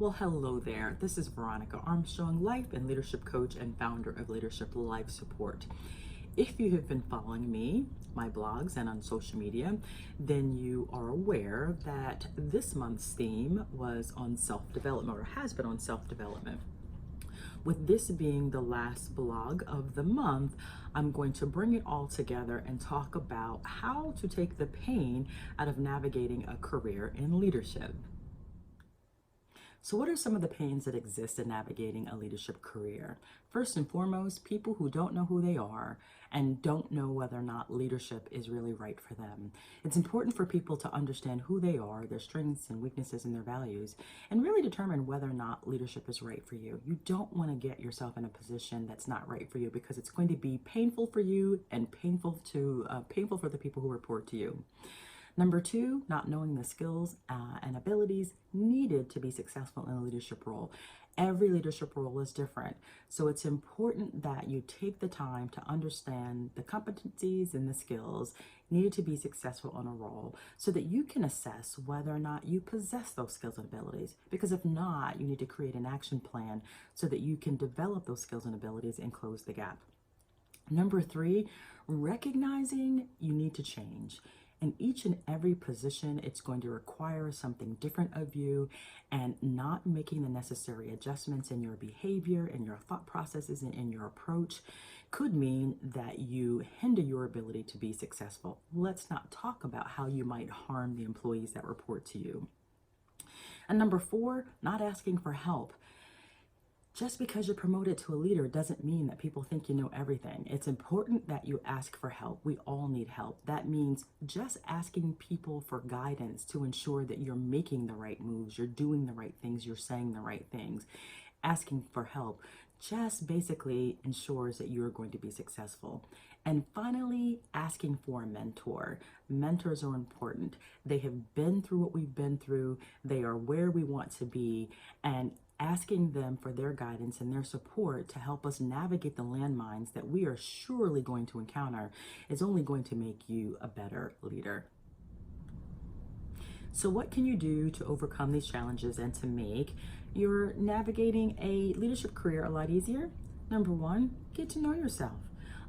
Well, hello there. This is Veronica Armstrong, life and leadership coach and founder of Leadership Life Support. If you have been following me, my blogs, and on social media, then you are aware that this month's theme was on self-development, or has been on self-development. With this being the last blog of the month, I'm going to bring it all together and talk about how to take the pain out of navigating a career in leadership. So what are some of the pains that exist in navigating a leadership career? First and foremost, people who don't know who they are and don't know whether or not leadership is really right for them. It's important for people to understand who they are, their strengths and weaknesses and their values, and really determine whether or not leadership is right for you. You don't want to get yourself in a position that's not right for you, because it's going to be painful for you and painful for the people who report to you. Number two, not knowing the skills and abilities needed to be successful in a leadership role. Every leadership role is different. So it's important that you take the time to understand the competencies and the skills needed to be successful in a role, so that you can assess whether or not you possess those skills and abilities. Because if not, you need to create an action plan so that you can develop those skills and abilities and close the gap. Number three, recognizing you need to change. In each and every position, it's going to require something different of you, and not making the necessary adjustments in your behavior and your thought processes and in your approach could mean that you hinder your ability to be successful. Let's not talk about how you might harm the employees that report to you. And number four, not asking for help. Just because you're promoted to a leader doesn't mean that people think you know everything. It's important that you ask for help. We all need help. That means just asking people for guidance to ensure that you're making the right moves, you're doing the right things, you're saying the right things. Asking for help just basically ensures that you're going to be successful. And finally, asking for a mentor. Mentors are important. They have been through what we've been through. They are where we want to be, and asking them for their guidance and their support to help us navigate the landmines that we are surely going to encounter is only going to make you a better leader. So what can you do to overcome these challenges and to make your navigating a leadership career a lot easier? Number one, get to know yourself.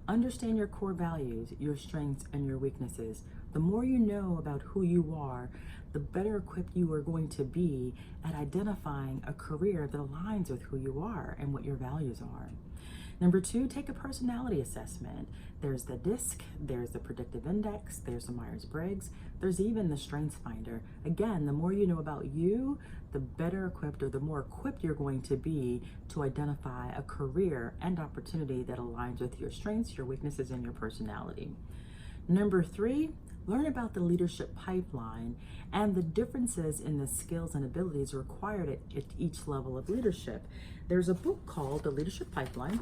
Understand your core values, your strengths, and your weaknesses. The more you know about who you are, the better equipped you are going to be at identifying a career that aligns with who you are and what your values are. Number two, take a personality assessment. There's the DISC, there's the predictive index, there's the Myers-Briggs, there's even the Strengths Finder. Again, the more you know about you, the better equipped, or the more equipped you're going to be to identify a career and opportunity that aligns with your strengths, your weaknesses, and your personality. Number three, learn about the leadership pipeline and the differences in the skills and abilities required at each level of leadership. There's a book called The Leadership Pipeline.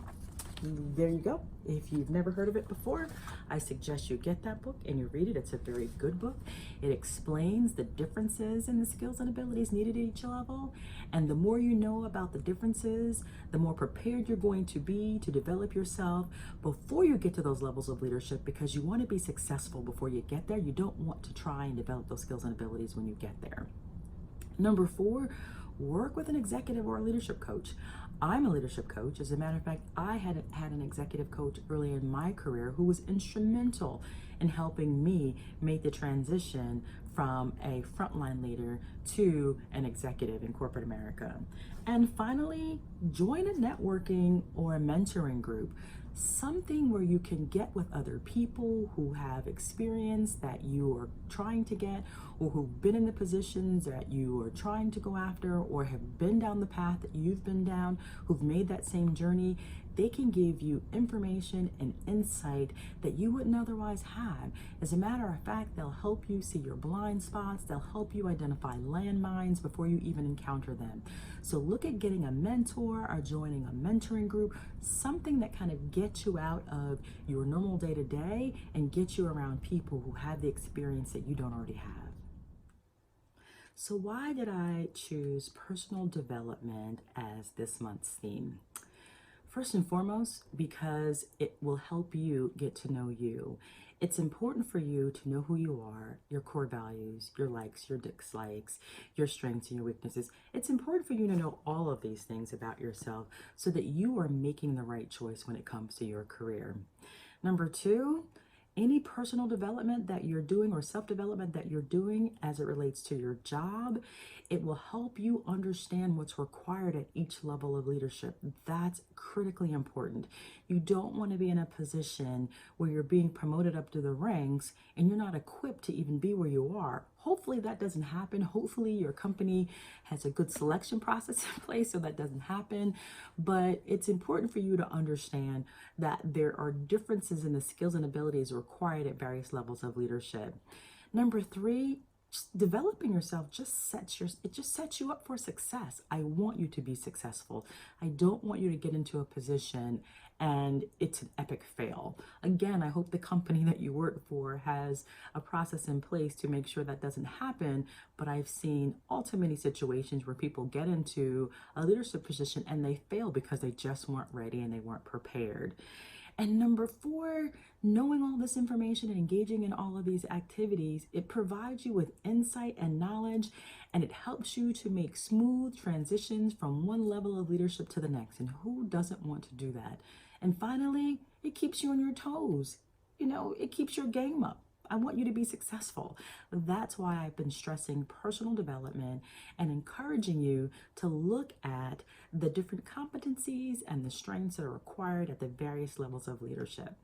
There you go. If you've never heard of it before, I suggest you get that book and you read it. It's a very good book. It explains the differences in the skills and abilities needed at each level. And the more you know about the differences, the more prepared you're going to be to develop yourself before you get to those levels of leadership, because you want to be successful before you get there. You don't want to try and develop those skills and abilities when you get there. Number four, work with an executive or a leadership coach. I'm a leadership coach. As a matter of fact, I had an executive coach early in my career who was instrumental in helping me make the transition from a frontline leader to an executive in corporate America. And finally, join a networking or a mentoring group. Something where you can get with other people who have experience that you are trying to get, or who've been in the positions that you are trying to go after, or have been down the path that you've been down, who've made that same journey. They can give you information and insight that you wouldn't otherwise have. As a matter of fact, they'll help you see your blind spots. They'll help you identify landmines before you even encounter them. So look at getting a mentor or joining a mentoring group, something that kind of gets you out of your normal day-to-day and gets you around people who have the experience that you don't already have. So why did I choose personal development as this month's theme? First and foremost, because it will help you get to know you. It's important for you to know who you are, your core values, your likes, your dislikes, your strengths and your weaknesses. It's important for you to know all of these things about yourself so that you are making the right choice when it comes to your career. Number two, any personal development that you're doing or self-development that you're doing as it relates to your job, it will help you understand what's required at each level of leadership. That's critically important. You don't want to be in a position where you're being promoted up to the ranks and you're not equipped to even be where you are. Hopefully that doesn't happen. Hopefully your company has a good selection process in place so that doesn't happen. But it's important for you to understand that there are differences in the skills and abilities required at various levels of leadership. Number three, just developing yourself just sets you up for success. I want you to be successful. I don't want you to get into a position and it's an epic fail. Again, I hope the company that you work for has a process in place to make sure that doesn't happen. But I've seen all too many situations where people get into a leadership position and they fail because they just weren't ready and they weren't prepared. And number four, knowing all this information and engaging in all of these activities, it provides you with insight and knowledge, and it helps you to make smooth transitions from one level of leadership to the next. And who doesn't want to do that? And finally, it keeps you on your toes. It keeps your game up. I want you to be successful. That's why I've been stressing personal development and encouraging you to look at the different competencies and the strengths that are required at the various levels of leadership.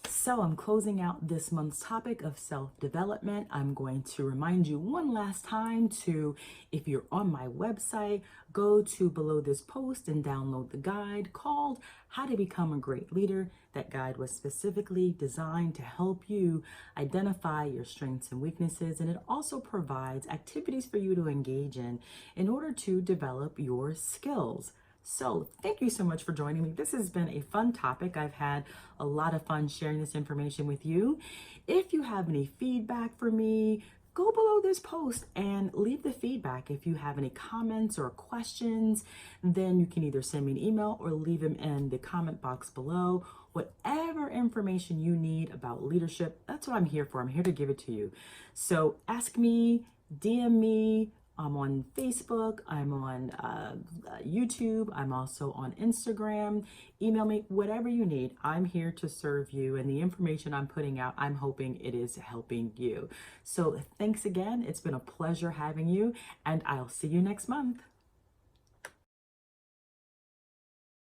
So I'm closing out this month's topic of self-development. I'm going to remind you one last time to, if you're on my website, go to below this post and download the guide called How to Become a Great Leader. That guide was specifically designed to help you identify your strengths and weaknesses, and it also provides activities for you to engage in order to develop your skills. So thank you so much for joining me. This has been a fun topic. I've had a lot of fun sharing this information with you. If you have any feedback for me, go below this post and leave the feedback. If you have any comments or questions, then you can either send me an email or leave them in the comment box below. Whatever information you need about leadership, that's what I'm here for. I'm here to give it to you. So ask me, DM me. I'm on Facebook, I'm on YouTube, I'm also on Instagram. Email me, whatever you need. I'm here to serve you, and the information I'm putting out, I'm hoping it is helping you. So thanks again. It's been a pleasure having you, and I'll see you next month.